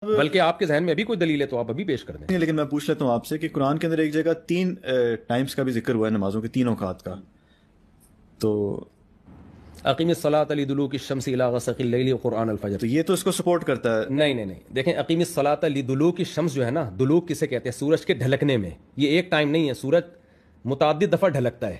بلکہ آپ کے ذہن میں ابھی کوئی دلیل ہے تو آپ ابھی پیش کر دیں. لیکن میں پوچھ لیتا ہوں آپ سے کہ قرآن کے اندر ایک جگہ 3 ٹائمز کا بھی ذکر ہوا ہے نمازوں کے 3 اوقات کا. تو اقیم الصلاۃ لدلوک الشمس الی غسق اللیل وقرآن الفجر, تو یہ تو اس کو سپورٹ کرتا ہے. نہیں دیکھیں, اقیم الصلاۃ لدلوک الشمس جو ہے نا, دلوک کسے کہتے ہیں؟ سورج کے ڈھلکنے میں. یہ ایک ٹائم نہیں ہے, سورج متعدد دفعہ ڈھلکتا ہے.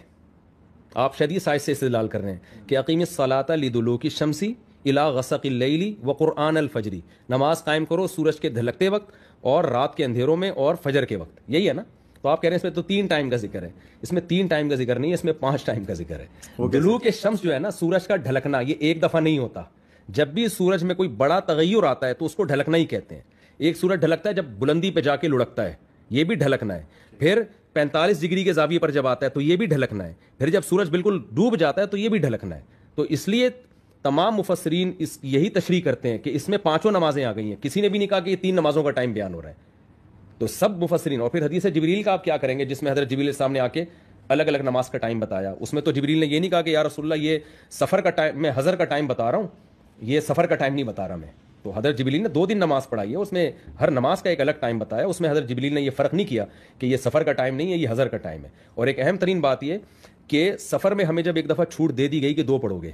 آپ شدید سائز سے استدلال کر رہے ہیں کہ اقیم الصلاۃ لدلوک الشمس الی غسق اللیل وقرآن الفجر, نماز قائم کرو سورج کے ڈھلکتے وقت اور رات کے اندھیروں میں اور فجر کے وقت. یہی ہے نا؟ تو آپ کہہ رہے ہیں اس میں تو 3 ٹائم کا ذکر ہے. اس میں 3 ٹائم کا ذکر نہیں ہے, اس میں 5 ٹائم کا ذکر ہے. دلوک الشمس جو ہے نا, سورج کا ڈھلکنا, یہ ایک دفعہ نہیں ہوتا. جب بھی سورج میں کوئی بڑا تغیر آتا ہے تو اس کو ڈھلکنا ہی کہتے ہیں. ایک سورج ڈھلکتا ہے جب بلندی پہ جا کے لڑکتا ہے, یہ بھی ڈھلکنا ہے. پھر 45 ڈگری کے زاویے پر جب آتا ہے تو یہ بھی ڈھلکنا ہے. پھر جب سورج بالکل ڈوب جاتا ہے تو یہ بھی ڈھلکنا ہے. تو اس لیے تمام مفسرین یہی تشریح کرتے ہیں کہ اس میں 5 نمازیں آ گئی ہیں. کسی نے بھی نہیں کہا کہ یہ 3 نمازوں کا ٹائم بیان ہو رہا ہے. تو سب مفسرین. اور پھر حدیث جبریل کا آپ کیا کریں گے, جس میں حضرت جبریل السلام نے آ کے الگ الگ نماز کا ٹائم بتایا. اس میں تو جبریل نے یہ نہیں کہا کہ یا رسول اللہ یہ سفر کا ٹائم, میں حضر کا ٹائم بتا رہا ہوں, یہ سفر کا ٹائم نہیں بتا رہا میں. تو حضرت جبریل نے 2 دن نماز پڑھائی ہے, اس میں ہر نماز کا ایک الگ ٹائم بتایا. اس میں حضرت جبریل نے یہ فرق نہیں کیا کہ یہ سفر کا ٹائم نہیں ہے, یہ حضر کا ٹائم ہے. اور ایک اہم ترین بات یہ کہ سفر میں ہمیں جب ایک دفعہ چھوٹ دے دی گئی کہ 2 پڑھو گے,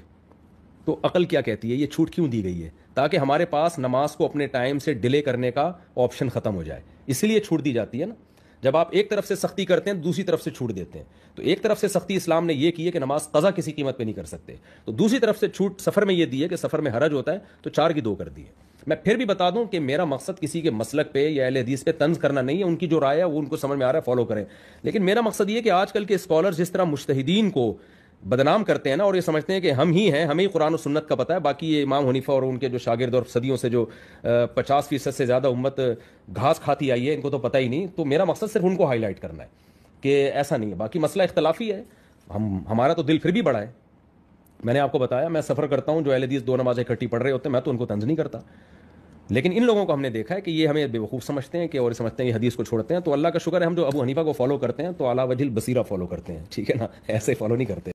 تو عقل کیا کہتی ہے یہ چھوٹ کیوں دی گئی ہے؟ تاکہ ہمارے پاس نماز کو اپنے ٹائم سے ڈیلے کرنے کا آپشن ختم ہو جائے. اسی لیے چھوٹ دی جاتی ہے نا. جب آپ ایک طرف سے سختی کرتے ہیں دوسری طرف سے چھوٹ دیتے ہیں. تو ایک طرف سے سختی اسلام نے یہ کی ہے کہ نماز قضا کسی قیمت پہ نہیں کر سکتے, تو دوسری طرف سے چھوٹ سفر میں یہ دی ہے کہ سفر میں حرج ہوتا ہے تو 4 کی 2 کر دی ہے. میں پھر بھی بتا دوں کہ میرا مقصد کسی کے مسلک پہ یا اہل حدیث پہ طنز کرنا نہیں ہے. ان کی جو رائے ہے وہ ان کو سمجھ میں آ رہا ہے فالو کریں, لیکن میرا مقصد یہ ہے کہ آج کل کے اسکالر جس طرح مجتہدین کو بدنام کرتے ہیں نا, اور یہ سمجھتے ہیں کہ ہم ہی ہیں, ہمیں قرآن و سنت کا پتہ ہے, باقی یہ امام حنیفہ اور ان کے جو شاگرد اور صدیوں سے جو 50% سے زیادہ امت گھاس کھاتی آئی ہے, ان کو تو پتہ ہی نہیں. تو میرا مقصد صرف ان کو ہائی لائٹ کرنا ہے کہ ایسا نہیں ہے. باقی مسئلہ اختلافی ہے, ہمارا تو دل پھر بھی بڑا ہے. میں نے آپ کو بتایا میں سفر کرتا ہوں, جو اہل حدیث 2 نمازیں اکٹھی پڑھ رہے ہوتے ہیں, میں تو ان کو طنز نہیں کرتا. لیکن ان لوگوں کو ہم نے دیکھا ہے کہ یہ ہمیں بیوقوف سمجھتے ہیں کہ اور سمجھتے ہیں یہ حدیث کو چھوڑتے ہیں. تو اللہ کا شکر ہے ہم جو ابو حنیفہ کو فالو کرتے ہیں تو علی وجہ البصیرہ فالو کرتے ہیں, ٹھیک ہے نا, ایسے فالو نہیں کرتے.